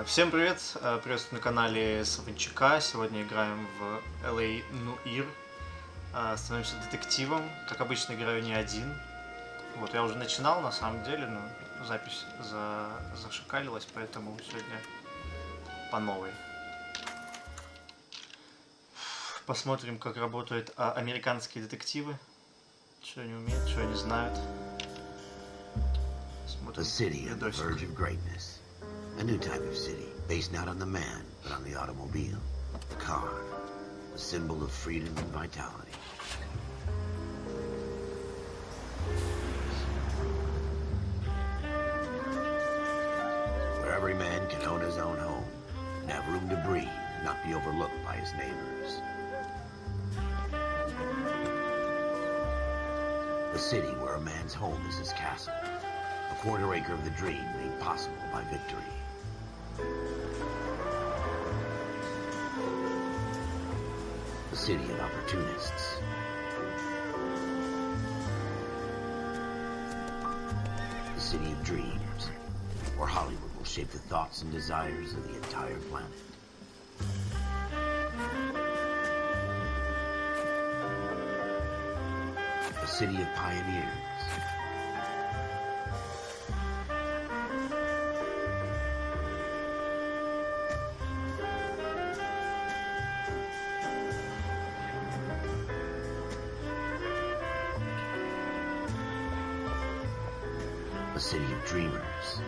Всем привет! Приветствую на канале SeveNChaK. Сегодня играем в l.a.noire. Становимся детективом. Как обычно, играю не один. Вот, я уже начинал, на самом деле, но запись зашикалилась, поэтому сегодня по новой. Посмотрим, как работают американские детективы. Что они умеют, что они знают. Смотрим видосик. A new type of city, based not on the man, but on the automobile, the car, a symbol of freedom and vitality. Where every man can own his own home, and have room to breathe, and not be overlooked by his neighbors. A city where a man's home is his castle, a quarter acre of the dream made possible by victory. The city of opportunists. The city of dreams, where Hollywood will shape the thoughts and desires of the entire planet. The city of pioneers. A city of dreamers.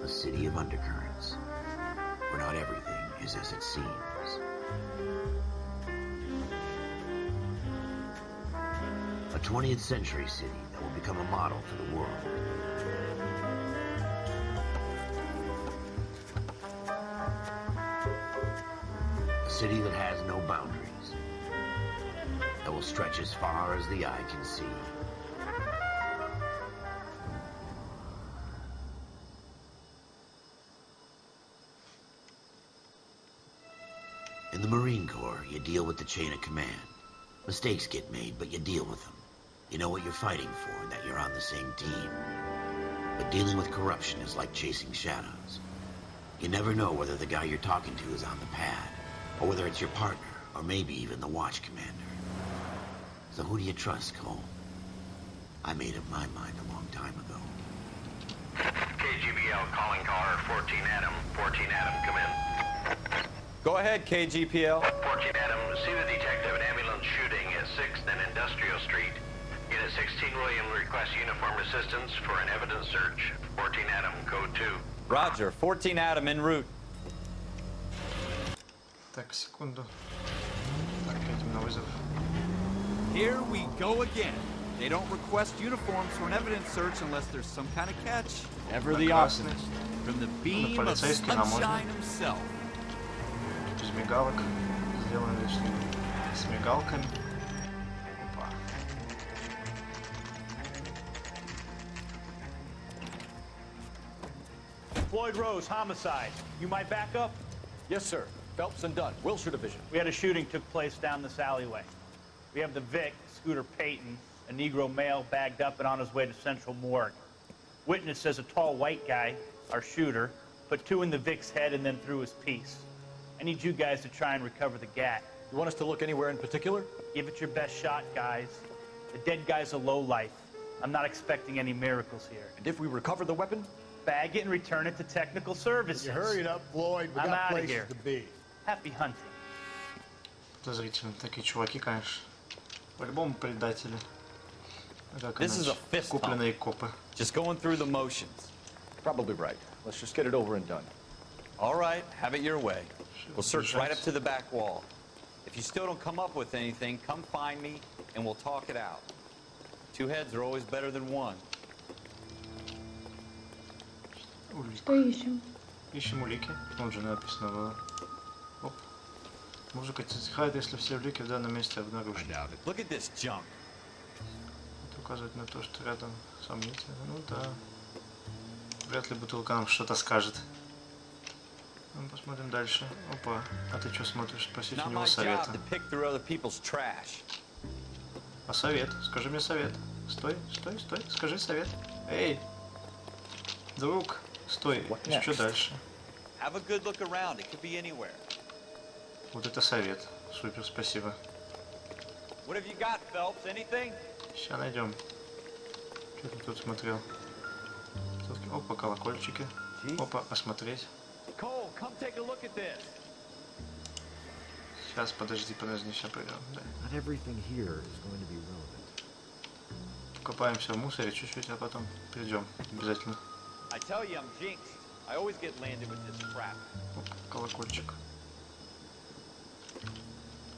A city of undercurrents, where not everything is as it seems. A 20th century city that will become a model for the world. A city that has no boundaries, that will stretch as far as the eye can see. In the Marine Corps, you deal with the chain of command. Mistakes get made, but you deal with them. You know what you're fighting for and that you're on the same team. But dealing with corruption is like chasing shadows. You never know whether the guy you're talking to is on the pad, or whether it's your partner, or maybe even the watch commander. So who do you trust, Cole? I made up my mind a long time ago. KGBL calling caller 14 Adam. 14 Adam, come in. Go ahead, KGPL. 14 Adam, see the detective, an ambulance shooting at 6th and Industrial Street. Unit 16 William requests uniform assistance for an evidence search. 14 Adam, code 2. Roger, 14 Adam en route. Так, секунду. Так, едем на вызов. Here we go again. They don't request uniforms for an evidence search unless there's some kind of catch. Ever the optimist. From the beam of sunshine himself. Без мигалок. Сделано с мигалками. Опа. Floyd Rose, homicide. You might back up? Yes, sir. Phelps and Dunn, Wilshire Division. We had a shooting took place down this alleyway. We have the Vic, Scooter Payton, a Negro male bagged up and on his way to Central Morgue. Witness says a tall white guy, our shooter, put 2 in the Vic's head and then threw his piece. I need you guys to try and recover the gat. You want us to look anywhere in particular? Give it your best shot, guys. The dead guy's a lowlife. I'm not expecting any miracles here. And if we recover the weapon? Bag it and return it to technical services. You hurry it up, Floyd. We I'm got outta places here. to be. Happy hunting. Подозрительно. Такие чуваки, конечно. По-любому предатели. Как This is a иначе? fist pump. Купленные копы. Just going through the motions. Probably right. Let's just get it over and done. All right, have it your way. We'll search right up to the back wall. If you still don't come up with anything, come find me and we'll talk it out. 2 heads are always better than 1. Что ищем? Ищем улики. Тут же написано в... Оп. Музыка затихает, если все улики в данном месте обнаружены. Look at this junk. Это указывает на то, что рядом сомнительно. Ну да. Вряд ли бутылка нам что-то скажет. Ну, посмотрим дальше. Опа, а ты что смотришь? Спросить у Not него my job совета. to pick through other people's trash. А совет? Скажи мне совет. Стой, стой, стой, скажи совет. Эй! Друг, стой. И что дальше? Have a good look around. It could be anywhere. Вот это совет. Супер, спасибо. What have you got, Phelps? Anything? Сейчас найдем. Что ты тут смотрел? Опа, колокольчики. Опа, осмотреть. Cole, come take a look at this. Сейчас, подожди, сейчас пойдем. Да. Not everything here is going to be relevant. Копаемся в мусоре чуть-чуть, а потом придем. Обязательно. I tell you, I'm jinxed. I always get landed with this crap. Оп, колокольчик.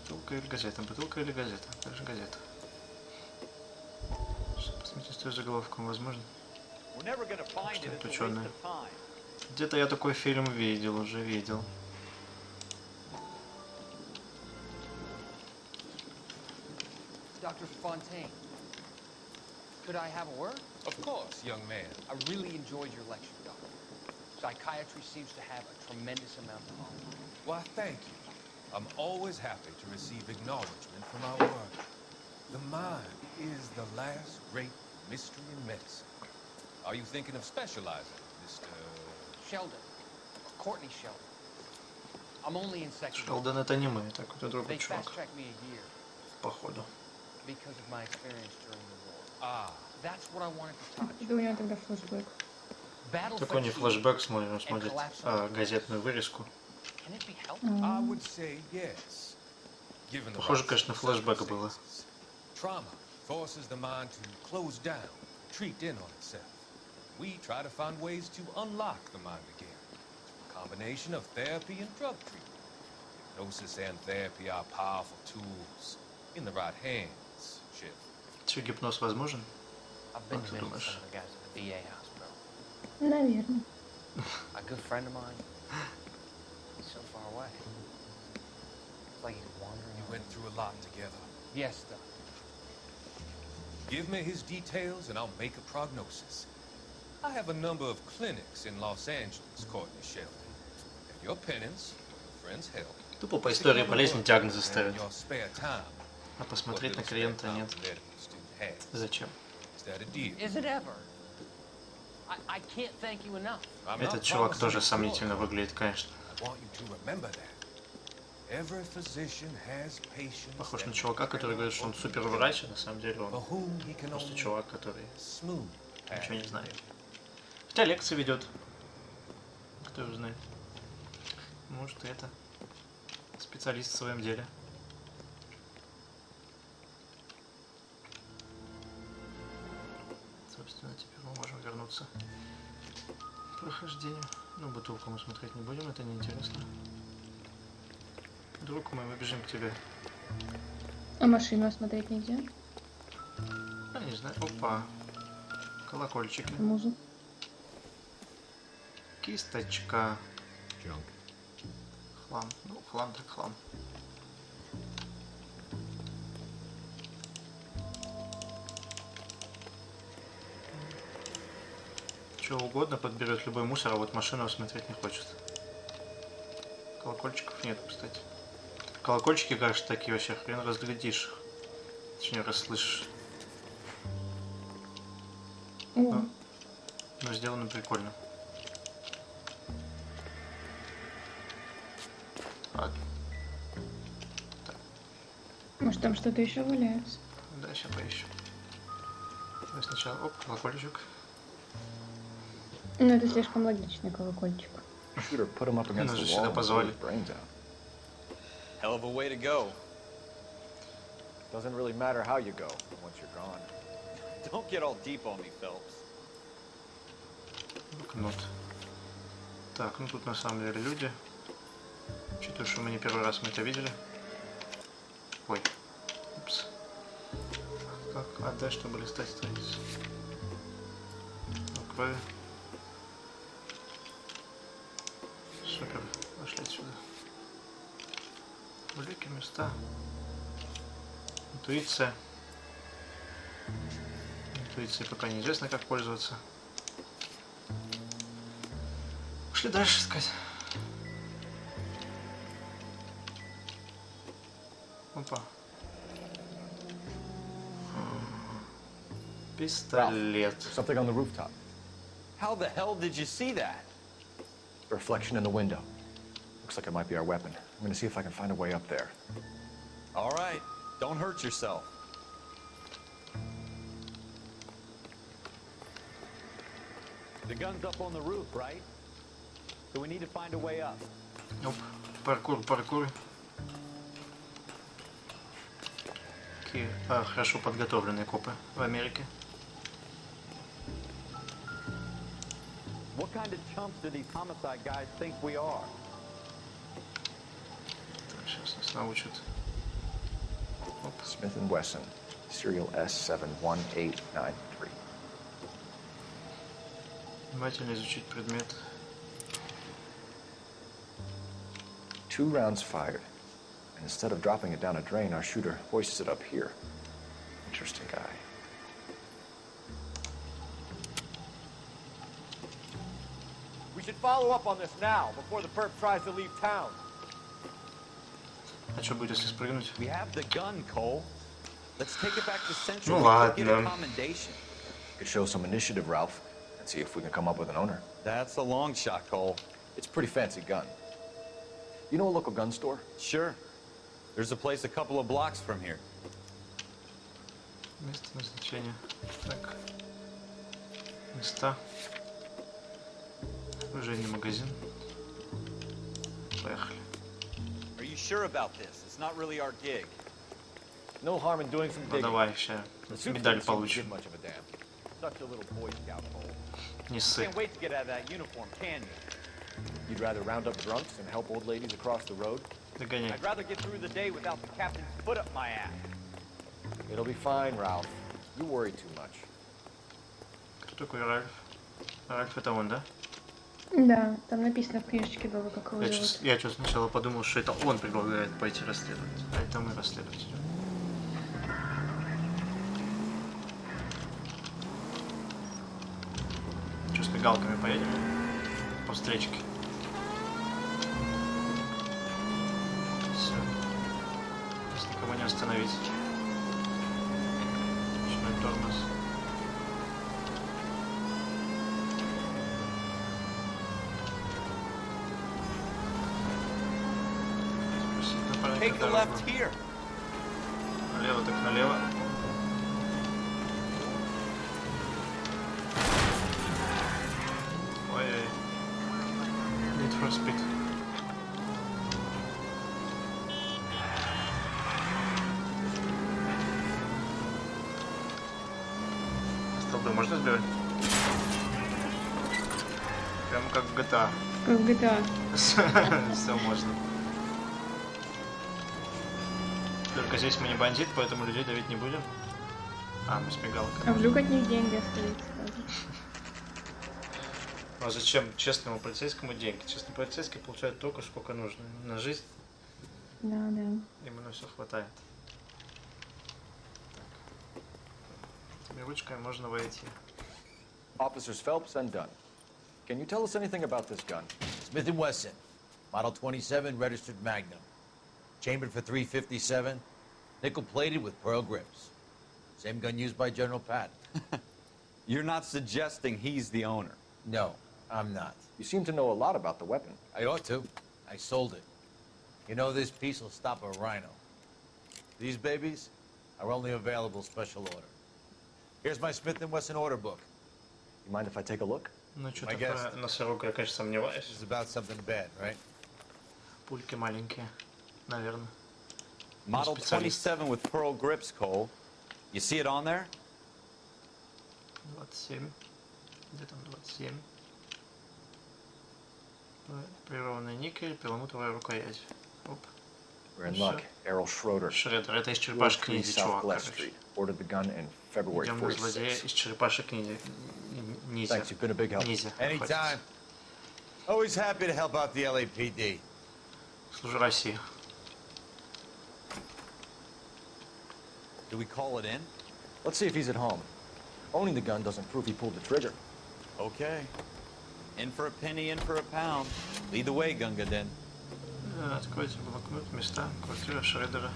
Бутылка или газета? Бутылка или газета? Как же газета? Сейчас посмотрите с той заголовком, возможно. We're never gonna find it. It's a waste of time. Где-то я такой фильм видел, уже видел. Dr. Fontaine, could I have a word? Of course, young man. I really enjoyed your lecture, Doctor. Psychiatry seems to have a tremendous amount to offer. Why, thank you. I'm always happy to receive acknowledgement from our work. The mind is the last great mystery in medicine. Are you thinking of specializing, Mr. Sheldon. Courtney Sheldon. I'm only in second. Шелдон это не мы, это какой-то другой They чувак. fast-tracked me a year Походу. because of my experience during the war. Ah, That's what I wanted to touch. Это у него тогда флешбэк. Battle Такой не fatigue. флешбэк смотрит, он смотрит газетную вырезку. Can it be helped? I would say yes. Given the Похоже, right конечно, флешбэк было. circumstances. Trauma forces the mind to close down, retreat in on itself. We try to find ways to unlock the mind again. A combination of therapy and drug treatment. Hypnosis and therapy are powerful tools in the right hands, Chip. Че, гипноз возможен? I've been Как to ты visit думаешь? some of the guys at the VA hospital. Наверное. A good friend of mine. He's so far away. It's like he's wandering. You went through a lot together. Yes, Doc. Give me his details and I'll make a prognosis. I have a number of clinics in Los Angeles, Courtney Sheldon. If your penance, your friend's help, Тупо по истории болезни диагнозы and ставят. your spare time, А what посмотреть на little spare клиента time нет. the medical student has. Зачем? Is that a deal? Is it ever? I can't thank you enough. I'm Этот not чувак promising тоже it's сомнительно your выглядит, конечно. I want you to remember that. Every physician has patients Похож that на чувака, который говорит, что он супер врач, а на самом деле for он whom he can просто only чувак, который smooth ничего не знает. Хотя лекции ведет. Кто его знает. Может, и это специалист в своем деле. Собственно, теперь мы можем вернуться к прохождению. Ну, бутылку мы смотреть не будем, это неинтересно. Друг мой, мы бежим к тебе. А машину осмотреть нельзя? Я не знаю. Опа. Колокольчики. Музыку. Кисточка. Junk. Хлам. Ну, хлам так хлам. Чего угодно подберет любой мусор, а вот машину осмотреть не хочет. Колокольчиков нет, кстати. Колокольчики, кажется, такие вообще хрен разглядишь их. Точнее, расслышишь. О, Но сделано прикольно. Ладно. может там что-то еще валяется? Да, сейчас поищу. Давай сначала, оп, колокольчик. Ну это слишком логичный колокольчик. Shooter put him up against Нас же the сюда wall and blew позвали. his brains out. Hell of a way to go. Doesn't really matter how you go once you're gone. Don't get all deep on me, Phelps. Блокнот. Так, ну тут на самом деле люди. Учитывая, что мы не первый раз мы это видели. Ой. Упс. Как отдать, чтобы листать страницу? Ну, крови. Супер. Пошли отсюда. Улики, места. Интуиция. Интуицией пока неизвестно, как пользоваться. Пошли дальше искать. Опа. Пистолет. Something on the rooftop. How the hell did you see that? A reflection in the window. Looks like it might be our weapon. I'm gonna see if I can find a way up there. All right, don't hurt yourself. The gun's up on the roof, right? So we need to find a way up. Оп. Паркур, паркур. Какие хорошо подготовленные копы в Америке. What kind of chumps do these homicide guys think we are? Так, сейчас нас научат. Оп. Smith & Wesson, serial S71893. Внимательно изучить предмет. 2 rounds fired. And instead of dropping it down a drain, our shooter hoists it up here. Interesting guy. We should follow up on this now, before the perp tries to leave town. А что будет, если спрыгнуть? We have the gun, Cole. Let's take it back to Central. Ну and get a ладно. commendation. Could show some initiative, Ralph, and see if we can come up with an owner. That's a long shot, Cole. It's a pretty fancy gun. You know a local gun store? Sure. There's a place a couple of blocks from here. Место назначения. Так. Места. Оружейный магазин. Поехали. Are you sure about this? It's not really our gig. No harm in doing some Ну digging. давай, сейчас медаль получим. Much of a damn. Such a little Boy Scout hole. Не ссы. Can't wait to get out of that uniform, can you? You'd rather round up drunks and help old ladies across the road? Догоняй. I'd rather get through the day without the captain's foot up my ass. It'll be fine, Ralph. You worry too much. Кто такой Ральф? Ральф это он, да? Да, там написано в книжечке было, как его зовут. Я что сначала подумал, что это он предлагает пойти расследовать, а это мы расследовать. Что, с мигалками поедем? По встречке. Все. Здесь никого не остановить. Ночной тормоз. Take the left here. Налево так налево. Ой-ой. Need for speed. Столбы можно сбивать? Прям как в GTA. Как в GTA. Все можно. Только здесь мы не бандит, поэтому людей давить не будем. А, мы с мигалкой. А вдруг от них деньги остаются сразу? А зачем честному полицейскому деньги? Честный полицейский получает только сколько нужно. На жизнь Да, да. ему на все хватает. Этими ручками можно войти. Officers Phelps and Dunn. Can you tell us anything about this gun? Smith & Wesson, Model 27, registered Magnum. Chambered for .357, nickel-plated with pearl grips. Same gun used by General Patton. You're not suggesting he's the owner. No, I'm not. You seem to know a lot about the weapon. I ought to. I sold it. You know, this piece will stop a rhino. These babies are only available special order. Here's my Smith & Wesson order book. You mind if I take a look? Ну, что-то про носорога я, конечно, сомневаюсь. This is about something bad, right? Пульки маленькие, наверное. Model 27 with pearl grips, Cole. You see it on there? 27. Где там 27? Полированный никель, перламутровая рукоять. Оп. We're in luck. Errol Schroeder. Шредер. Это из черепашек ниндзя, чувак, короче. Ordered the gun in February Идем на злодея 46. из черепашек ниндзя. Thanks, you've been a big help. Ниндзя. Anytime. Always happy to help out the LAPD. Служу России. Do we call it in? Let's see if he's at home. Owning the gun doesn't prove he pulled the trigger. Okay. In for a penny, in for a pound. Lead the way, Gunga Den. Откройте блокнот, места, квартира Шредера.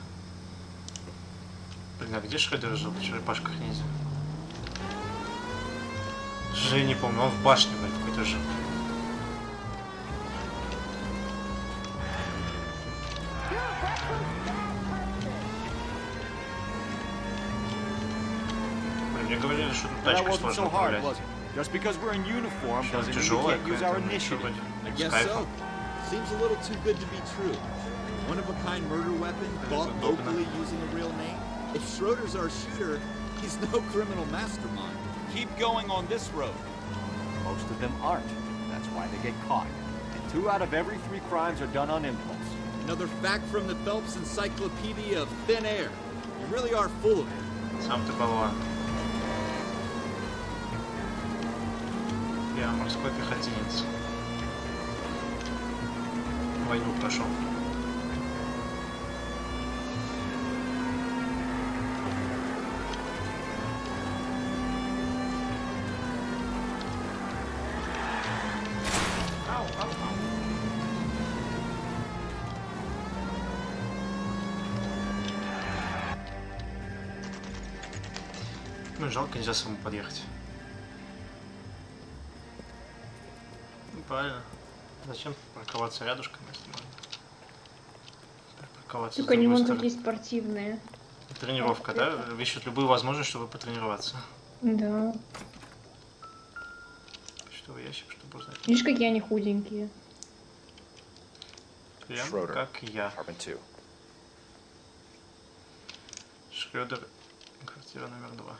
Блин, а где Шредер жил в черепашках ниндзя? Я не помню, он в башне, блин, какой-то жил. Блин, мне говорили, что тут тачкой сложно управлять. Just because we're in uniform Что doesn't mean we тяжелая can't use our какая-то, initiative. вроде, I с guess кайфом. so. Seems a little too good to be true. One-of-a-kind murder weapon bought locally using a real name. If Schroeder's our shooter, he's no criminal mastermind. Keep going on this road. Most of them aren't. That's why they get caught. And 2 out of every 3 crimes are done on impulse. Another fact from the Phelps Encyclopedia of Thin Air. You really are full of it. Сам ты болван. Я морской пехотинец. Войну прошел. Ну, жалко, нельзя самому подъехать. Ну, правильно. Зачем парковаться рядышком, если можно? Парковаться Только они вон какие спортивные. Тренировка, да? Ищут любую возможность, чтобы потренироваться. Да. Почтовый ящик, чтобы узнать. Видишь, какие они худенькие. Прям как я. Шредер, квартира номер 2.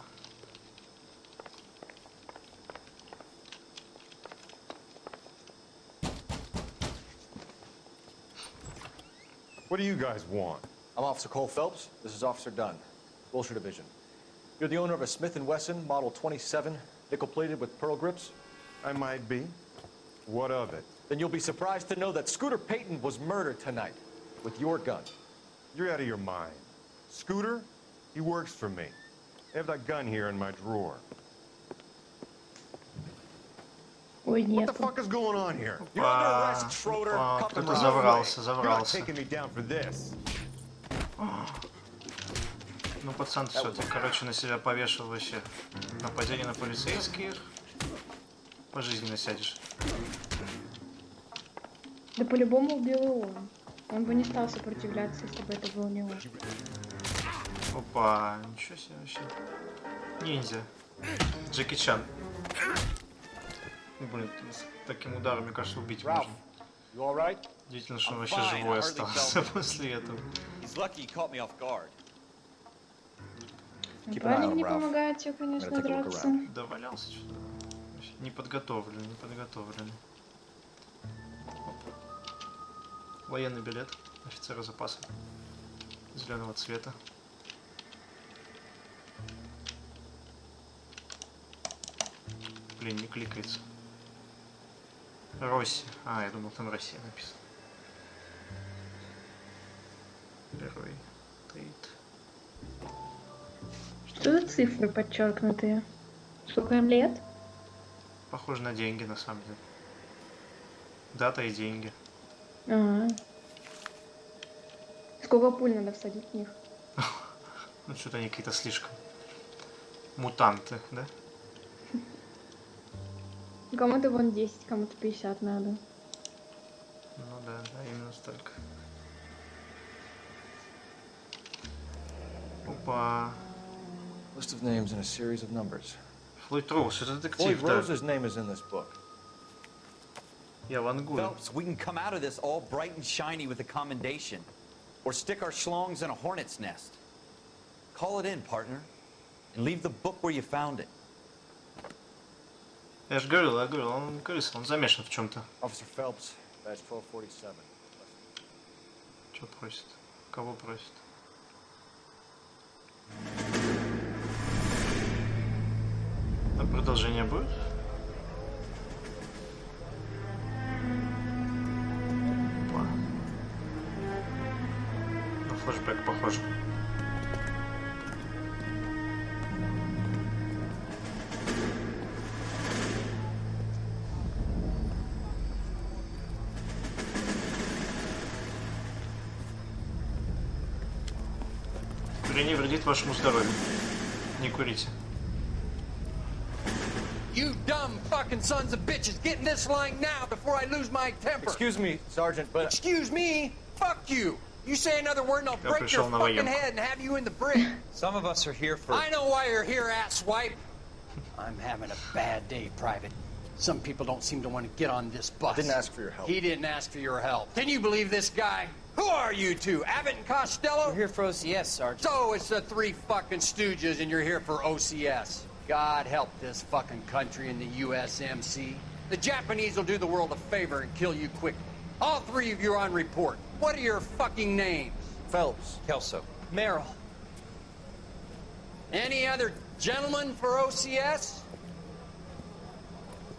What do you guys want? I'm Officer Cole Phelps. This is Officer Dunn, Wilshire Division. You're the owner of a Smith & Wesson Model 27, nickel-plated with pearl grips? I might be. What of it? Then you'll be surprised to know that Scooter Payton was murdered tonight with your gun. You're out of your mind. Scooter? He works for me. I have that gun here in my drawer. Ой, What нет. the fuck is going on here? You're under arrest, Schroeder. Кто-то Come заврался, You're not заврался. taking me down for this. Ну, пацан, все, ты, короче, на себя повешал вообще. Нападение на полицейских. Пожизненно сядешь. Да по-любому убил его. Он бы не стал сопротивляться, если бы это был не он. Опа, ничего себе вообще. Ниндзя. Джеки Чан. Блин, с таким ударом, мне кажется, убить Ralph, можно. you all right? Удивительно, что он вообще живой остался после этого. He's lucky he caught me off guard. Парень не помогает тебе, конечно, драться. Да валялся что-то. Неподготовленный, неподготовленный. Военный билет офицера запаса. Зеленого цвета. Блин, не кликается. Росси. А, я думал, там Россия написано. Первый. Тейт. Что за цифры подчеркнутые? Сколько им лет? Похоже на деньги, на самом деле. Дата и деньги. Ага. Сколько пуль надо всадить в них? Ну, что-то они какие-то слишком. Мутанты, да? Кому-то вон 10, кому-то 50 надо. Ну да, да, именно столько. Опа. List of names and a series of numbers. Флойд Роуз, это Floyd детектив, да. Rose's name is in this book. Я вангую. Phelps, we can come out of this all bright and shiny with a commendation. Or stick our schlongs in a hornet's nest. Call it in, partner. And leave the book where you found it. Я же говорил, он крыса, он замешан в чем-то. Officer Phelps, badge 1247. Что просит? Кого просит? А продолжение будет? Опа. На флешбэк похоже. Курение вредит вашему здоровью. Не курите. You dumb fucking sons of bitches, get in this line now before I lose my temper. Excuse me, Sergeant, but... Excuse me? Fuck you. You say another word and I'll break your fucking head and have you in the brig. Some of us are here for... I know why you're here, asswipe. I'm having a bad day, Private. Some people don't seem to want to get on this bus. I didn't ask for your help. He didn't ask for your help. Can you believe this guy? Who are you two? Abbott and Costello? We're here for OCS, Sergeant. So it's the three fucking stooges and you're here for OCS. God help this fucking country and the USMC. The Japanese will do the world a favor and kill you quickly. All three of you are on report. What are your fucking names? Phelps. Kelso. Merrill. Any other gentlemen for OCS?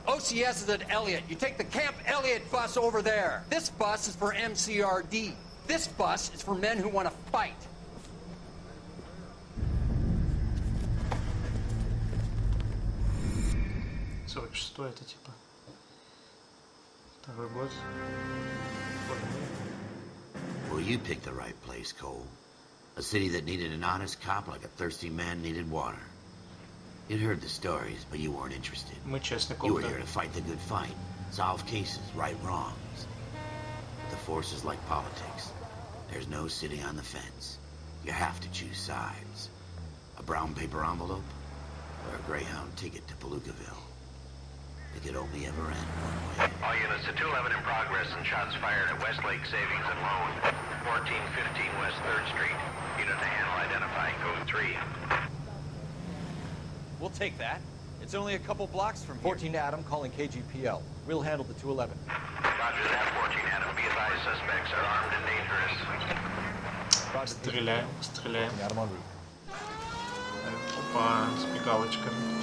OCS is at Elliott. You take the Camp Elliott bus over there. This bus is for MCRD. This bus is for men who want to fight. Что это типа? Второй год. Well, you picked the right place, Cole. A city that needed an honest cop like a thirsty man needed water. You'd heard the stories, but you weren't interested. Мы честный You коп, were да. here to fight the good fight, solve cases, right wrongs. The force is like politics. There's no sitting on the fence. You have to choose sides. A brown paper envelope or a Greyhound ticket to Palookaville. It could only ever end one way. All units to 211 in progress and shots fired at Westlake Savings and Loan, 1415 West 3rd Street. Unit to handle identifying code 3. We'll take that. It's only a couple blocks from here. 14 Adam calling KGPL. We'll handle the 211. Roger that, 14 Adam. Be advised, suspects are armed and dangerous. Roger. Стреляем, стреляем. Adam en route. Опа, с мигалочками.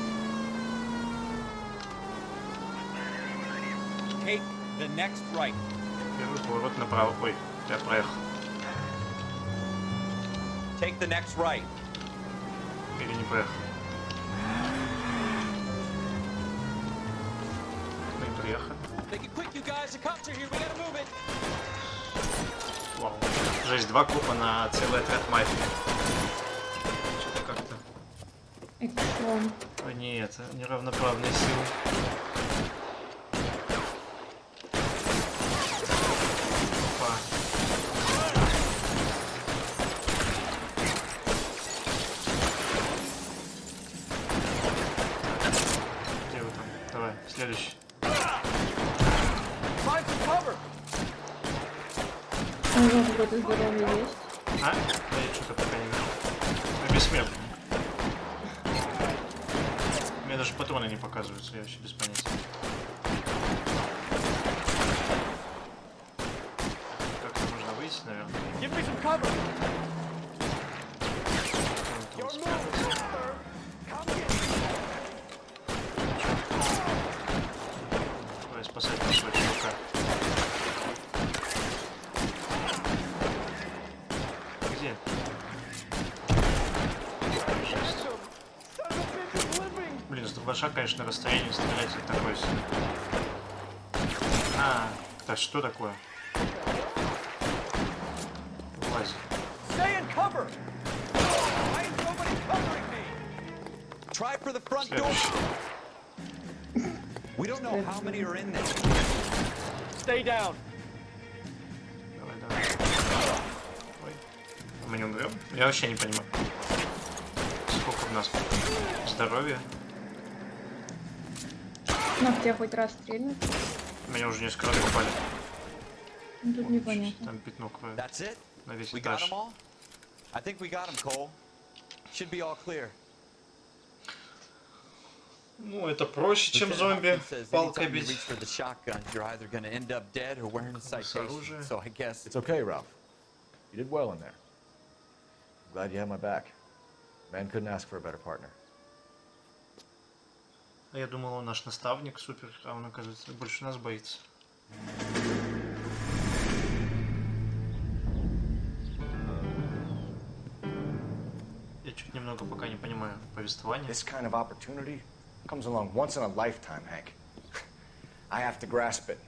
Take the next right. Первый поворот направо. Ой, я проехал. Take the next right. Или не проехал. Мы приехали. Make it quick, you guys. The cops are here. We gotta move it. Вау. Жесть, 2 копа на целый отряд мафии. Что-то как-то... Экшон. О, нет, неравноправные силы. Опа. Где вы там? Давай, следующий. У него какое-то здоровье есть. А? Да я что-то пока не вижу. Вы бессмертны. У меня даже патроны не показываются, я вообще без понятия. Как-то можно выйти, наверное. Give me some cover. Вон там спрятался. Давай спасать нашего чувака. Где? Жесть. Блин, с дробаша, конечно, расстояние стрелять это такое себе. А, это что такое? Влазь. Stay in cover. Why is nobody covering me? Try for the front door. Следующий. We don't know how many are in there. Stay down. Давай, давай. Ой. Мы не умрем? Я вообще не понимаю. Сколько у нас здоровья? Ну, в тебя хоть раз стрельнут. Меня уже несколько раз попали. Ну, тут непонятно. Там пятно крови. That's it? На весь We got этаж. them all? I think we got them, Cole. Should be all clear. Ну, это проще, чем Lieutenant зомби. Hopkins says Палкой anytime you бить. reach for the shotgun, you're either going to end up dead or wearing a citation. оружие. So I guess It's okay, Ralph. You did well in there. I'm glad you had my back. Man couldn't ask for a better partner. А я думал, он наш наставник супер, а он, оказывается, больше нас боится. Я чуть немного пока не понимаю повествование. This kind of opportunity comes along once in a lifetime, Hank. I have to grasp it.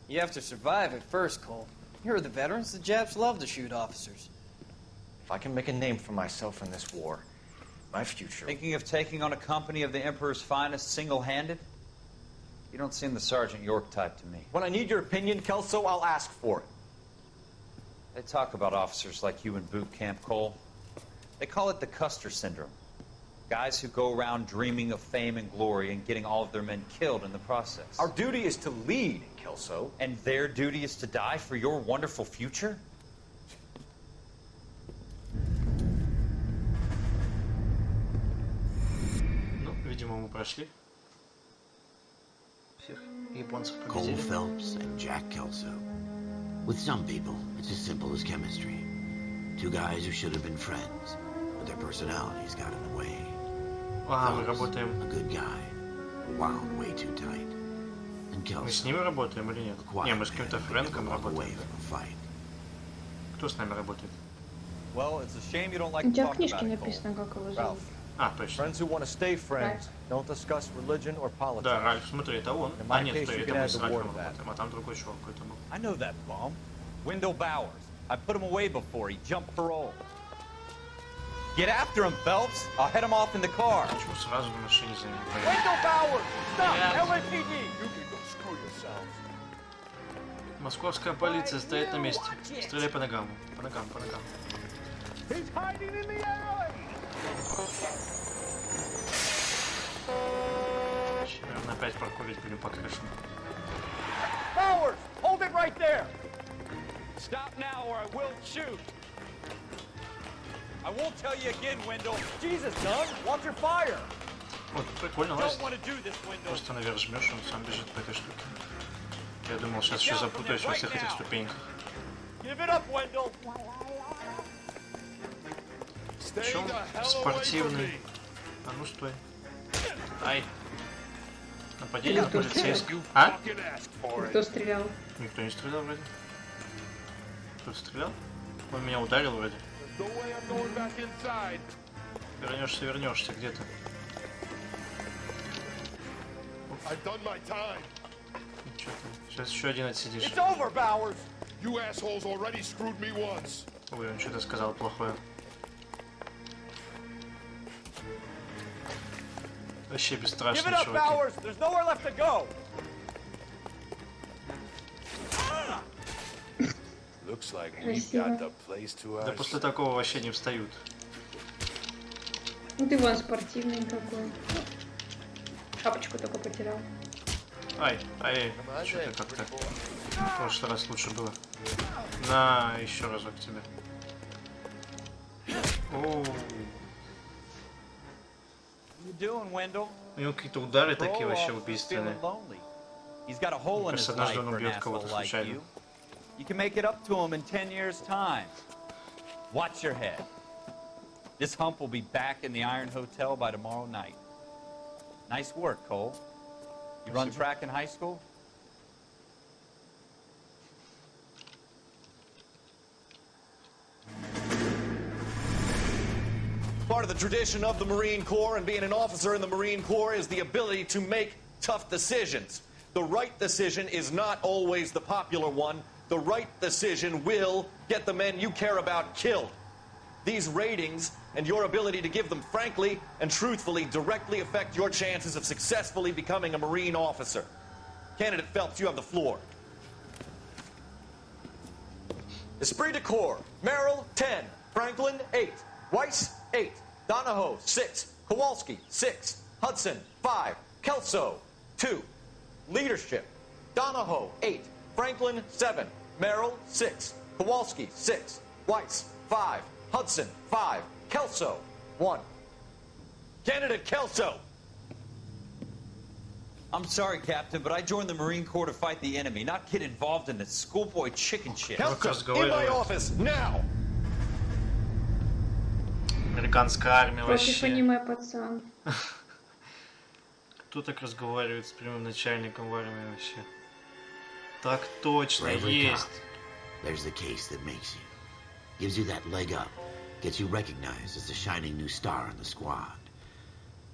You have to survive at first, Cole. You're the veterans. The Japs love to shoot officers. If I can make a name for myself in this war, my future... Thinking of taking on a company of the Emperor's finest single-handed? You don't seem the Sergeant York type to me. When I need your opinion, Kelso, I'll ask for it. They talk about officers like you in boot camp, Cole. They call it the Custer syndrome. Guys who go around dreaming of fame and glory and getting all of their men killed in the process. Our duty is to lead, Kelso. And their duty is to die for your wonderful future? Ну, видимо, мы прошли. Всех японцев Cole победили. Phelps and Jack Kelso. With some people, it's as simple as chemistry. Two guys who should have been friends, but their personalities got in the way. Ага, мы Phelps, работаем. a good guy, wound way too tight. And Мы с Kelso, ними работаем или нет? a quiet Не, мы с man каким-то who could Фрэнком walk away работаем. from a fight. Кто с нами работает? Well, it's a shame you don't У like to тебя в talk книжке about it, Cole. написано, как его зовут. Ralph. А, точно. Friends who want to stay friends don't discuss religion or politics. Да, Ральф, смотри, это он. In А my нет, case, стой, you это can мы add с the Ральфом war to that. работаем, а там другой чувак какой-то был. I know that bum. Wendell Bowers. I put him away before he jumped parole. Get after him, Phelps. I'll head him off in the car. Почему сразу на машине за ним поехали? Wendell Bowers! Stop! Yeah. LAPD! You can go screw yourselves. Московская полиция стоит на месте. Стреляй по ногам. По ногам, по ногам. He's hiding in the alley! Сейчас, наверное, опять прокурить будем по крышам. Bowers! Hold it right there! Stop now or I will shoot. I won't tell you again, Wendell. Jesus, son! Watch your fire! Вот, прикольно, Don't лазит. want to do this, Wendell. Просто наверх жмешь, он сам бежит по этой штуке. Я думал, сейчас еще запутаюсь во всех этих ступеньках. Give it up, Wendell! Причем спортивный. А ну стой. Ай. Нападение на полицейских. А? Кто стрелял? Никто не стрелял вроде. Кто стрелял? Он меня ударил вроде. Вернешься, вернешься, где ты? Ничего там. Сейчас еще один отсидишь. It's over, Bowers! You assholes already screwed me once. Ой, он что-то сказал плохое. Вообще Give бесстрашный it up, чуваки. Bowers! There's nowhere left to go! Looks like we got the place to Да после такого вообще не встают. Ну ты вон спортивный какой. Шапочку только потерял. Ай, ай, что-то как-то в прошлый раз лучше было. На, еще разок тебе. Оу. You doing, Wendell? У него какие-то удары такие Parole вообще officer's убийственные. feeling lonely. He's got a hole in his Кажется, life однажды он for an убьет asshole кого-то like случайно. you. You can make it up to him in 10 years' time. Watch your head. This hump will be back in the Iron Hotel by tomorrow night. Nice work, Cole. You run track in high school? Part of the tradition of the Marine Corps and being an officer in the Marine Corps is the ability to make tough decisions. The right decision is not always the popular one. The right decision will get the men you care about killed. These ratings and your ability to give them frankly and truthfully directly affect your chances of successfully becoming a Marine officer. Candidate Phelps, you have the floor. Esprit de Corps, Merrill, 10. Franklin, 8. Weiss, 8. Donahoe, 6. Kowalski, 6. Hudson, 5. Kelso, 2. Leadership, Donahoe, 8. Franklin, 7. Merrill, 6. Kowalski, 6. Weiss, 5. Hudson, 5. Kelso, 1. Candidate Kelso. I'm sorry, Captain, but I joined the Marine Corps to fight the enemy, not get involved in this schoolboy chicken shit. Kelso, in my office, now! Американская армия Против вообще. аниме пацан. Кто так разговаривает с прямым начальником в армии вообще? Так точно, For every есть. cop, there's the case that makes you. Gives you that leg up. Gets you recognized as the shining new star in the squad.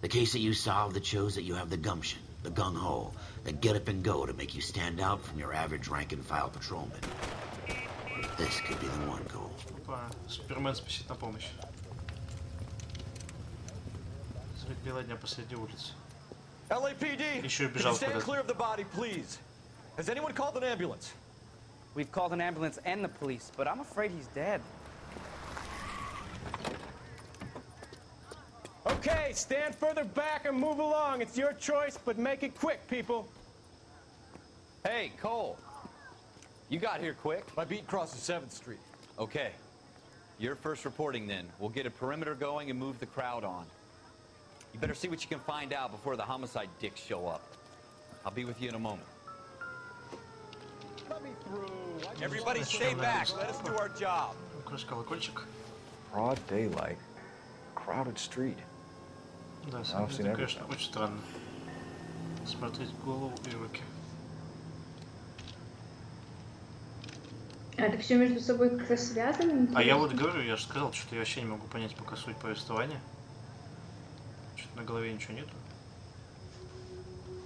The case that you solve that shows that you have the gumption, the gung-ho, the get up and go to make you stand out from your average rank-and-file patrolman. This could be the one, Cole. Опа, Супермен спешит на помощь. Средь бела дня посреди улицы. LAPD! Еще и Could you бежал stand куда-то. clear of the body, please? Has anyone called an ambulance? We've called an ambulance and the police, but I'm afraid he's dead. Okay, stand further back and move along. It's your choice, but make it quick, people. Hey, Cole. You got here quick. My beat crosses 7th Street. Okay. You're first reporting then. We'll get a perimeter going and move the crowd on. You better see what you can find out before the homicide dicks show up. I'll be with you in a moment. Let me through. Everybody stay back. Let us do our job. Колокольчик. Broad daylight. Crowded street. Да, I've seen это, конечно, everything. очень странно. Смотреть голову и руки. А это все между собой как-то связано? А я вот говорю, я же сказал, что я вообще не могу понять пока суть повествования. Что-то на голове ничего нету.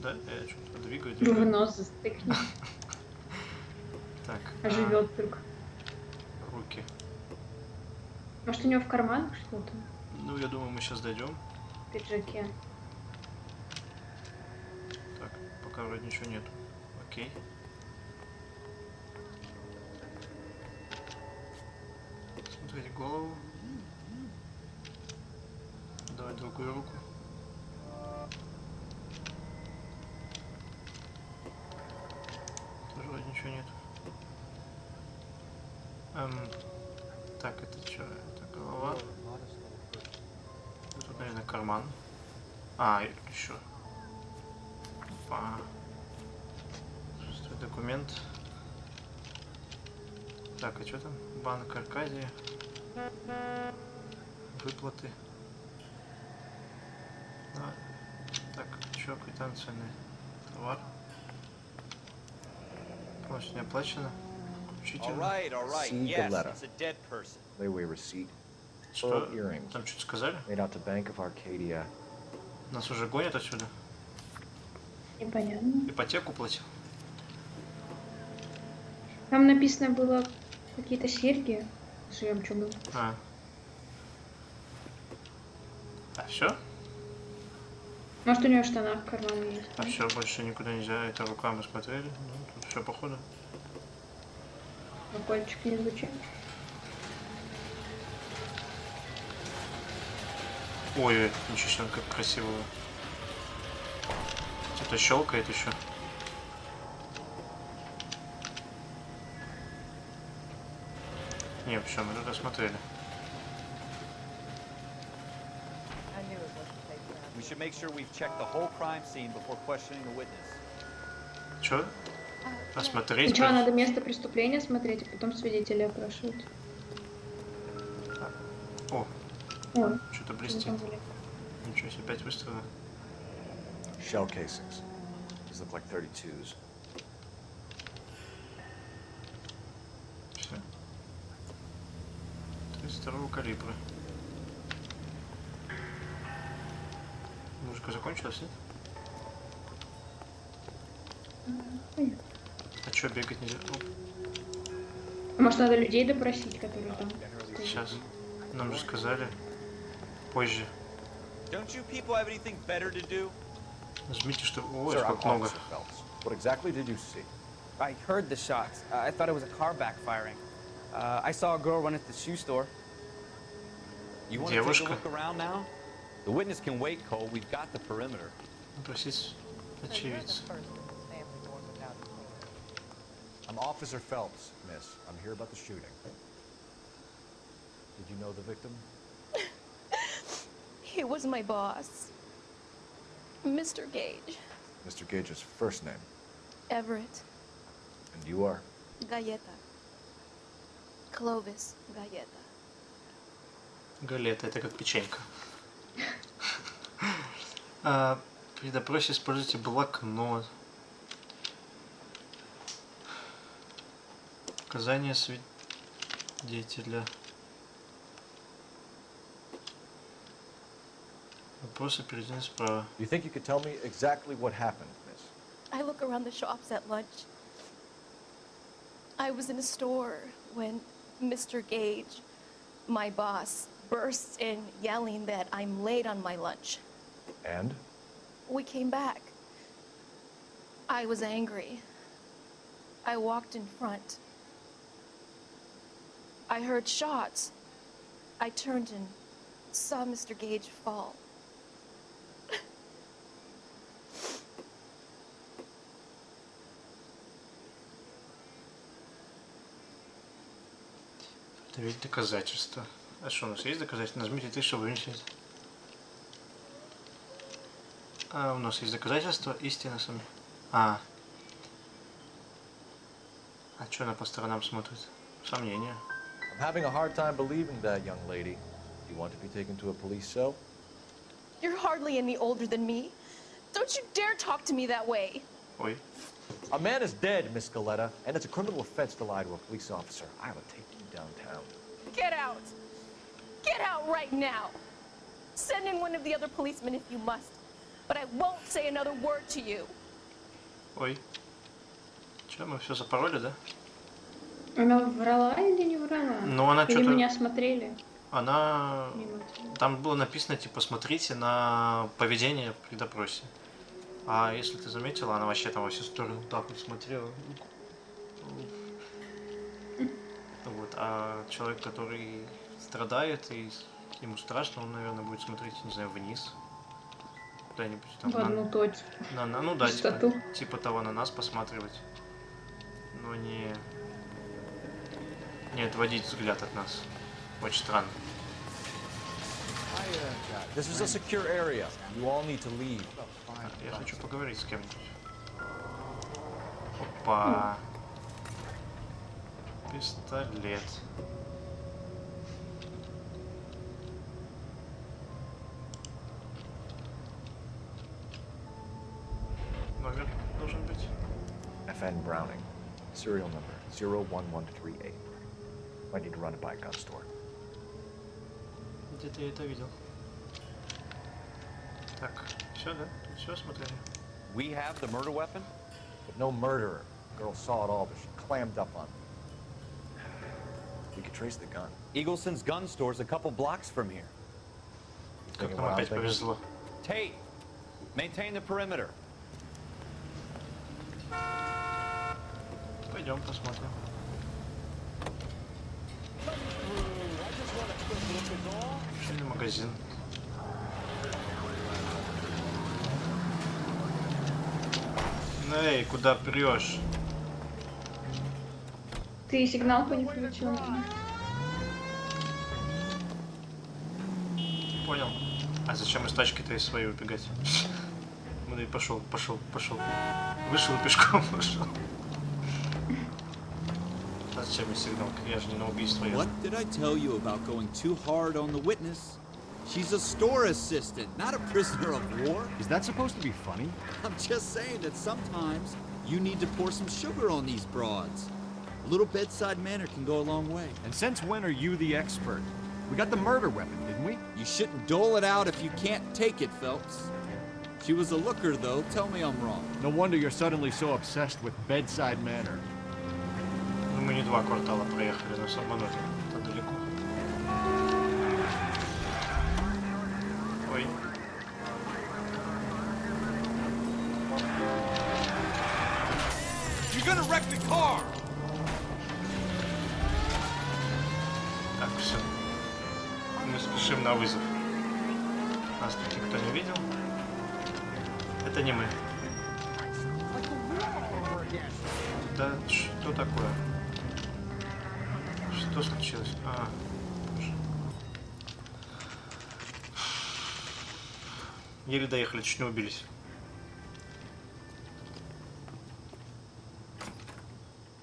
Да, я что-то двигаю. Друг нос застыкнет. Так. Оживет вдруг. Руки. Может, у него в карманах что-то? Ну, я думаю, мы сейчас дойдем. В пиджаке. Так, пока вроде ничего нету. Окей. Смотрите голову. Давай другую руку. Тоже вроде ничего нет. Так, это что? Это голова. Тут, наверное, карман. А, еще. Опа. Шестой документ. Так, а что там? Банк Аркадия. Выплаты. Да. Так, что, квитанция на товар. Помощь не оплачена. All right. See the Yes, letter. it's a dead person. Layaway receipt. Что? Pearl earrings. Там что-то сказали? Made out to Bank of Arcadia. Нас уже гонят отсюда. Непонятно. Ипотеку платил. Там написано было какие-то серьги. Жемчугом. А все? Может, у него в штанах карманы есть. А все, больше никуда нельзя. Это рука мы смотрели. Ну, тут все походу. Колокольчик не звучит. Ой, ничего себе, как красиво. Что-то щелкает еще. Не, все, мы тут осмотрели. We should make sure we've checked the whole crime scene before questioning the witness. Че? Осмотреть? Сначала надо место преступления смотреть, а потом свидетелей опрашивать. О, О, что-то блестит. Ничего себе, 5 выстрелов. Shell casings. These look like 32s. Все. 32 калибра. Музыка закончилась, нет? А что, бегать нельзя? Оп. Может, надо людей допросить, которые там. Сейчас. Нам же сказали. Позже. Don't you people have anything better to do? Нажмите, что... Ой, Sir, как I'm много. Officer Phelps. What exactly did you see? I heard the shots. I thought it was a car backfiring. I saw a girl run at the shoe store. You want to take a Девушка. look around now? The witness can wait, Cole. We've got the perimeter. Допросить очевидца. I'm Officer Phelps, miss. I'm here about the shooting. Did you know the victim? He was my boss, Mr. Gage. Mr. Gage's first name. Everett. And you are? Galleta. Clovis Galleta. Галета, это как печенька. При допросе используйте блокнот. Показания свидетеля. Вопросы перейдены справа. You think you could tell me exactly what happened, miss? I look around the shops at lunch. I was in a store when Mr. Gage my boss bursts in yelling that I'm late on my lunch. And? We came back. I was angry. I walked in front. I heard shots. I turned and saw Mr. Gage fall. Это ведь доказательства. А что, у нас есть доказательства? Нажмите ты, чтобы вычислить. А у нас есть доказательства истины сами. А что она по сторонам смотрит? Сомнения. I'm having a hard time believing that, young lady. Do you want to be taken to a police cell? You're hardly any older than me. Don't you dare talk to me that way. Oi. A man is dead, Miss Galetta, and it's a criminal offense to lie to a police officer. I will take you downtown. Get out. Get out right now. Send in one of the other policemen if you must. But I won't say another word to you. Ой. Че, мы все запороли, да? Она врала или не врала? Ну, она или что-то... меня смотрели? Она... Там было написано, типа, смотрите на поведение при допросе. А если ты заметила, она вообще там во все стороны так вот смотрела. Вот. А человек, который страдает и ему страшно, он, наверное, будет смотреть, не знаю, вниз. Куда-нибудь там. В одну точку. Ну да, типа того, на нас посматривать. Но не отводить взгляд от нас. Очень странно. This is a secure area. You all need to leave. Я хочу поговорить с кем-нибудь. Опа. Пистолет. Номер должен быть. FN Browning. Serial number 01138. I need to run it by a gun store. Где-то я это видел. Так, все, да? Все смотрели. We have the murder weapon? But no murderer. The girl saw it all, but she clammed up on it. We could trace the gun. Eagleson's gun store's a couple blocks from here. Как нам опять повезло. Tate, maintain the perimeter. Пойдем посмотрим. Шильный магазин. Ну эй, куда прешь? Ты сигналку не включил. Понял. А зачем из тачки-то из своей убегать? Ну да и пошел. Вышел и пешком пошел. А зачем мне сигналка? Я же не на убийство езжу. What did I tell you about going too hard on the witness? She's a store assistant, not a prisoner of war. Is that supposed to be funny? I'm just saying that sometimes you need to pour some sugar on these broads. A little bedside manner can go a long way. And since when are you the expert? We got the murder weapon, didn't we? You shouldn't dole it out if you can't take it, Phelps. She was a looker, though. Tell me I'm wrong. No wonder you're suddenly so obsessed with bedside manner. Ну мы не 2 квартала проехали, нас обманули. Это далеко. Ой. You're gonna wreck the car! Так, все. Мы спешим на вызов. Нас тут никто не видел. Это не мы. Да что такое? Что случилось? Боже. Еле доехали, чуть не убились.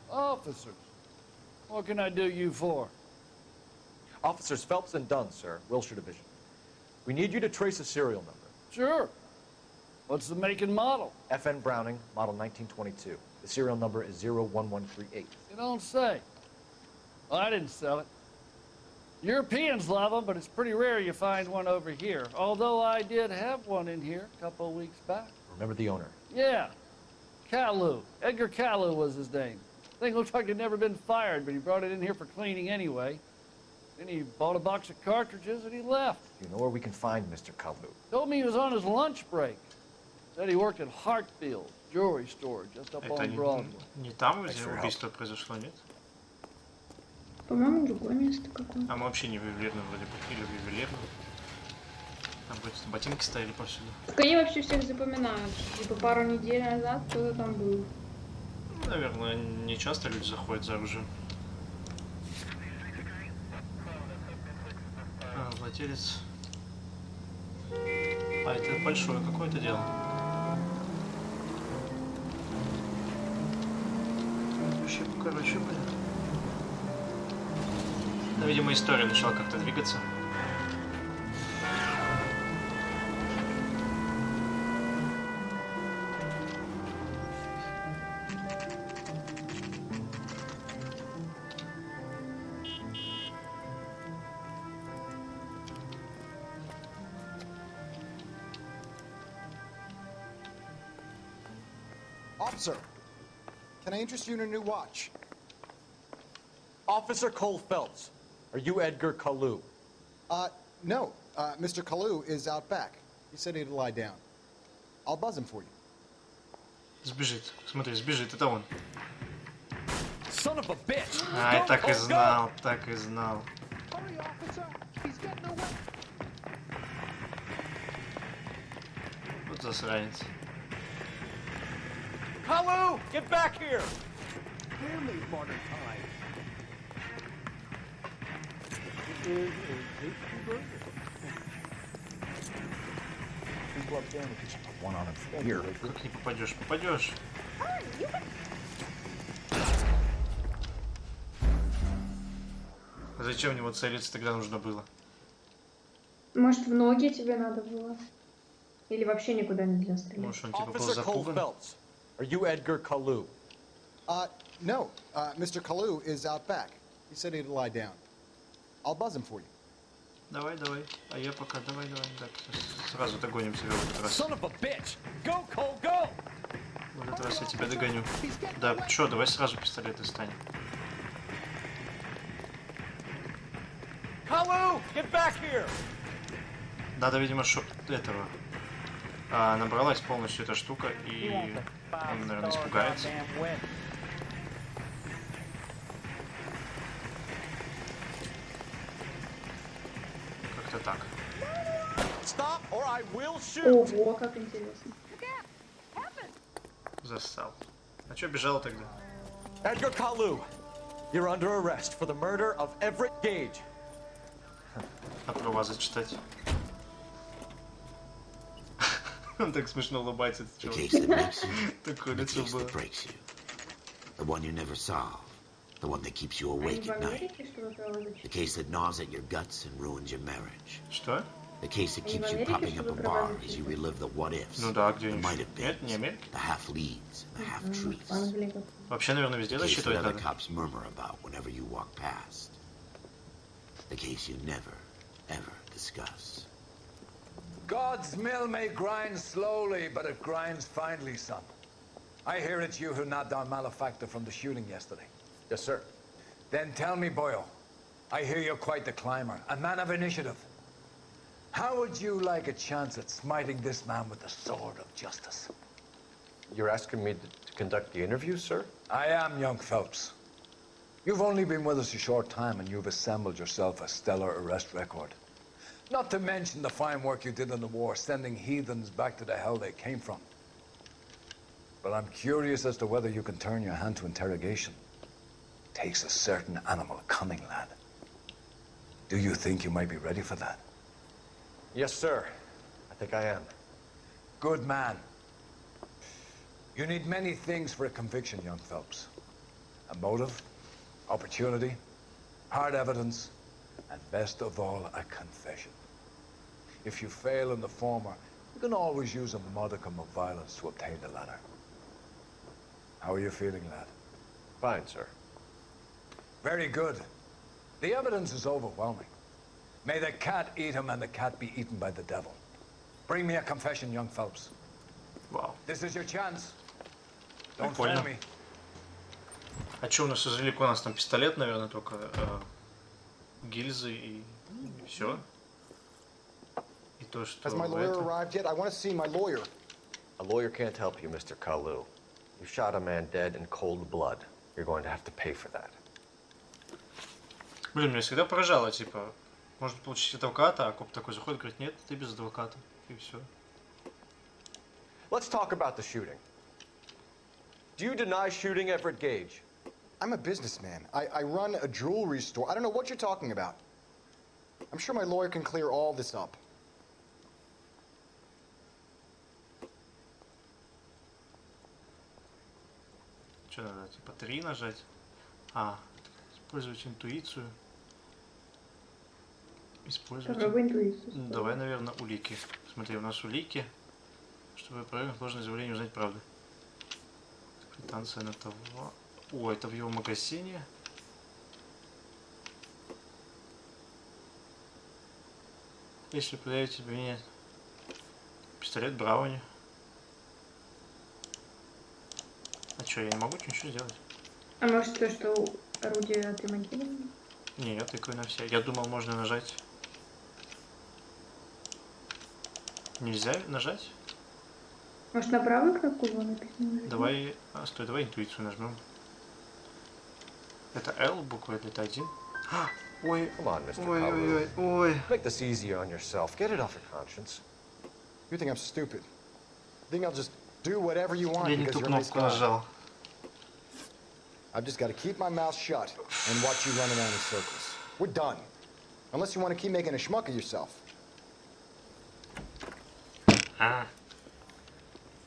Officers, what can I do you for? Officers Phelps and Dunn, sir, Wilshire Division. We need you to trace a serial number. Sure. What's the make and model? FN Browning, model 1922. The serial number is 01138. You don't say. Well, I didn't sell it. Europeans love them, but it's pretty rare you find one over here. Although I did have one in here a couple of weeks back. Remember the owner? Yeah. Caillou. Edgar Caillou was his name. Thing looked like it'd never been fired, but he brought it in here for cleaning anyway. Then he bought a box of cartridges and he left. You know where we can find Mr. Kalu? Told me he was on his lunch break. Said he worked at Hartfield's jewelry store just up Это on Broadway. не там, где убийство произошло, нет? По-моему, другое место какое-то. А мы вообще не в ювелирном вроде бы. Или в ювелирном. Там вроде ботинки стояли повсюду. Так они вообще всех запоминают. Типа пару недель назад кто-то там был. Ну, наверное, не часто люди заходят за оружием. А, владелец. А, это большое какое-то дело. Вообще, короче, блин. Ну, видимо, история начала как-то двигаться. Officer, can I interest you in a new watch? Officer Cole Phelps, are you Edgar Kalu? No. Mr. Kalu is out back. He said he'd lie down. I'll buzz him for you. Сбежит. Смотри, сбежит. Это он. Son of a bitch! Ай, так и знал, так и знал. Вот засранец. Kalu, get back here! Clearly modern times. It is a tasty burger. Two glove sandwiches. One on him from here. Как не попадешь? Попадешь. А зачем в него целиться тогда нужно было? Может, в ноги тебе надо было? Или вообще никуда нельзя стрелять? Может, он типа был Officer Cole запуган? Phelps, are you Edgar Kalu? No. Mr. Kalu is out back. He said he'd lie down. I'll buzz him for you. Давай, давай. А я пока, давай. Так, сразу догоним тебя в этот раз. Son of a bitch! Go, Cole, go! В этот раз я тебя догоню. Да, чё, давай сразу пистолет достанем. Kalu, get back here! Надо, видимо, чтоб этого набралась полностью эта штука, и он, наверное, испугается. Как-то так. Stop or I will shoot! Ого, как интересно. Зассал. А чё бежал тогда? Edgar Kalu, you're under arrest for the murder of Everett Gage. А права зачитать. Он так смешно улыбается, этот The чувак. case that makes you, Такое the лицо case было. that breaks you. The one you never solve. The one that keeps you Они awake в at night. Америке, что ли, права The защиты? case that gnaws at your guts and ruins your marriage. Что? The case that Они в keeps you Америке, popping что up ли, a права bar as you защиты? relive the what-ifs, Ну да, the где-нибудь. might-have Нет, не beens, Америка. the half-leads, and the В half-truths. Англии как. Вообще, наверное, везде The case that засчитывать other надо. cops murmur about whenever you walk past. The case you never, ever discuss. God's mill may grind slowly, but it grinds finely, son. I hear it's you who nabbed our malefactor from the shooting yesterday. Yes, sir. Then tell me, Boyle, I hear you're quite the climber, a man of initiative. How would you like a chance at smiting this man with the sword of justice? You're asking me to conduct the interview, sir? I am, young Phelps. You've only been with us a short time, and you've assembled yourself a stellar arrest record. Not to mention the fine work you did in the war, sending heathens back to the hell they came from. But I'm curious as to whether you can turn your hand to interrogation. Takes a certain animal cunning, lad. Do you think you might be ready for that? Yes, sir. I think I am. Good man. You need many things for a conviction, young Phelps. A motive, opportunity, hard evidence, and best of all, a confession. If you fail in the former, you can always use a modicum of violence to obtain the latter. How are you feeling, lad? Fine, sir. Very good. The evidence is overwhelming. May the cat eat him and the cat be eaten by the devil. Bring me a confession, young Phelps. Вау. This is your chance. Don't Прикольно. fail me. А что у нас из великого? У нас там пистолет, наверное, только гильзы и все. И то, что Has my lawyer arrived yet? I want to see my lawyer. A lawyer can't help you, Mr. Kalu. You shot a man dead in cold blood. You're going to have to pay for that. Блин, меня всегда поражало, типа, можно получить адвоката, а коп такой заходит, говорит, нет, ты без адвоката, и все. Let's talk about the shooting. Do you deny shooting Everett Gage? I'm a businessman. I run a jewelry store. I don't know what you're talking about. I'm sure my lawyer can clear all this up. Что надо, типа 3 нажать? А, использовать интуицию. Использовать... Попробуй интуицию. Давай, наверное, улики. Смотри, у нас улики. Чтобы проверить ложное заявление, узнать правду. Квитанция на того. О, это в его магазине. Если продаете мне пистолет Брауни. А что, я не могу ничего сделать? А может то, что орудие отремонтировано? Не, я тыкаю на все. Я думал, можно нажать. Нельзя нажать? Может на правую кнопку было написано? Давай, стой, давай интуицию нажмем. Это L буква или это 1? Ой, Come on, Mr. ой, Kalu. ой, ой. Make this easier on yourself. Get it off your conscience. You think I'm stupid? You think I'll just do whatever you want Я не because ту you're a nice кнопку guy? нажал. I've just got to keep my mouth shut and watch you run around in circles. We're done. Unless you want to keep making a schmuck of yourself. А,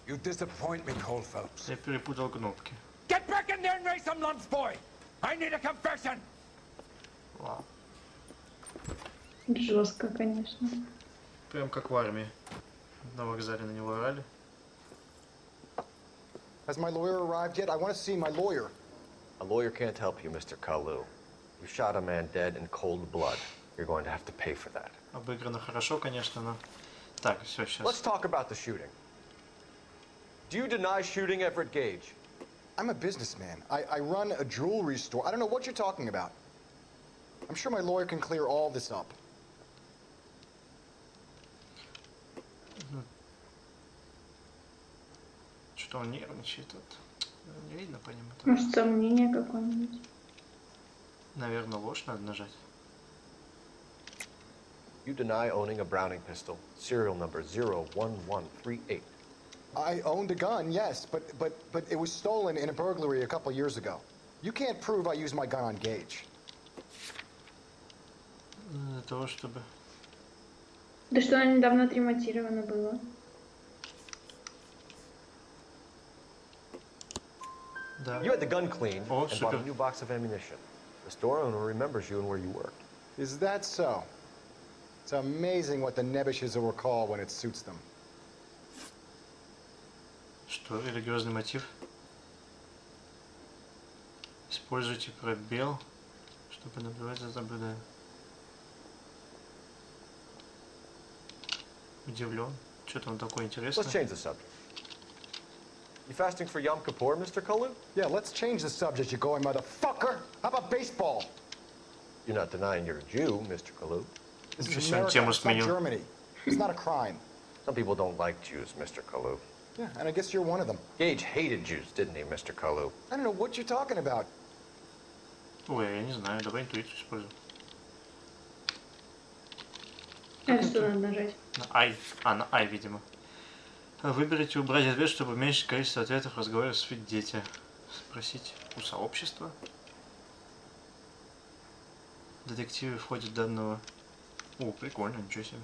You disappoint me, Cole Phelps. я перепутал кнопки. Get back in there and raise some lumps, boy! I need a confession! Вау. Жестко, конечно. Прям как в армии. На вокзале на него орали. Has my lawyer arrived yet? I want to see my lawyer. A lawyer can't help you, Mr. Kalu. You shot a man dead in cold blood. You're going to have to pay for that. Обыграно хорошо, конечно, но... Так, все, сейчас. Let's talk about the shooting. Do you deny shooting Everett Gage? I'm a businessman. I run a jewelry store. I don't know what you're talking about. I'm sure my lawyer can clear all this up. Что он нервничает тут. Не видно по нему. Может сомнение какое-нибудь? Наверное, ложь надо нажать. You deny owning a Browning pistol, serial number 01138. I owned a gun, yes, but it was stolen in a burglary a couple years ago. You can't prove I used my gun on Gage. Для того, чтобы... Да что оно недавно отремонтировано было. Да. You had the gun cleaned О, and bought a супер. new box of ammunition. The store owner remembers you and where you worked. Is that so? It's amazing what the Nebishes will recall when it suits them. Что? Религиозный мотив? Используйте пробел, чтобы наблюдать за наблюдаем. Удивлен. Что-то он такой интересный. Let's change the subject. You fasting for Yom Kippur, Mr. Kalu? Yeah, let's change the subject, you going motherfucker. How about baseball? You're not denying you're a Jew, Mr. Kalu. This Ничего is себе, America, тему it's not сменил. Germany. It's not a crime. Some people don't like Jews, Mr. Kalu. Yeah, and I guess you're one of them. Gage hated Jews, didn't he, Mr. Kalu? I don't know what you're talking about. Ой, я не знаю, давай интуицию используем. А что надо нажать? На I. А, на I, видимо. Выберите убрать ответ, чтобы уменьшить количество ответов в разговоре с свидетелем. Спросить у сообщества. Детективы в ходе данного... О, прикольно, ничего себе.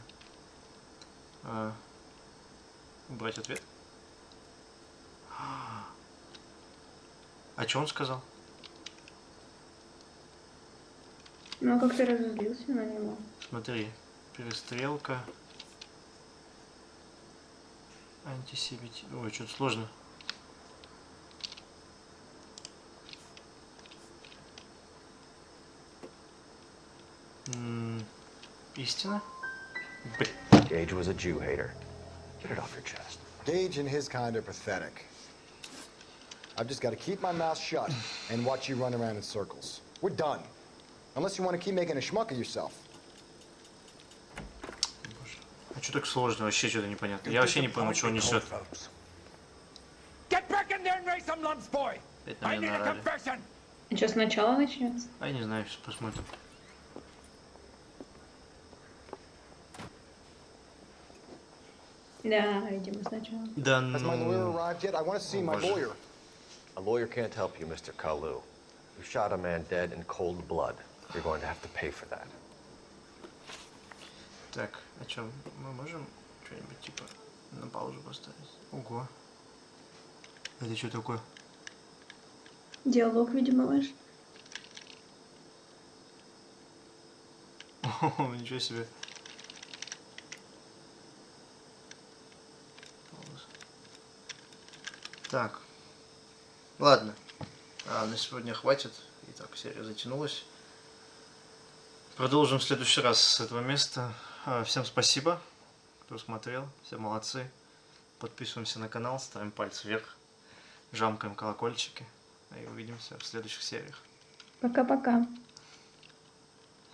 Убрать ответ. А что он сказал? Ну, как-то разозлился на него. Смотри, перестрелка. Антисемитизм. Ой, что-то сложно. Истина? Gage was a Jew hater. Get it off your chest. Gage and his kind are pathetic. I've just got to keep my mouth shut and watch you run around in circles. We're done. Unless you want to keep making a schmuck of yourself. А что так сложно? Вообще что-то непонятно. Я вообще не пойму, что он несет. Get back in there and raise some lumps, boy. I need a confession. А что, сначала начнется? А я не знаю, сейчас посмотрим. Да, видимо, сначала. Да Has my lawyer arrived yet? I want to see my lawyer. A lawyer can't help you, Mr. Kalu. You shot a man dead in cold blood. You're going to have to pay for that. Так, а что, мы можем что-нибудь типа на паузу поставить? Ого. Это что такое? Диалог, видимо, ваш. О, ничего себе. Так. Ладно. На сегодня хватит. Итак, серия затянулась. Продолжим в следующий раз с этого места. Всем спасибо, кто смотрел. Все молодцы. Подписываемся на канал, ставим пальцы вверх, жамкаем колокольчики. И увидимся в следующих сериях. Пока-пока.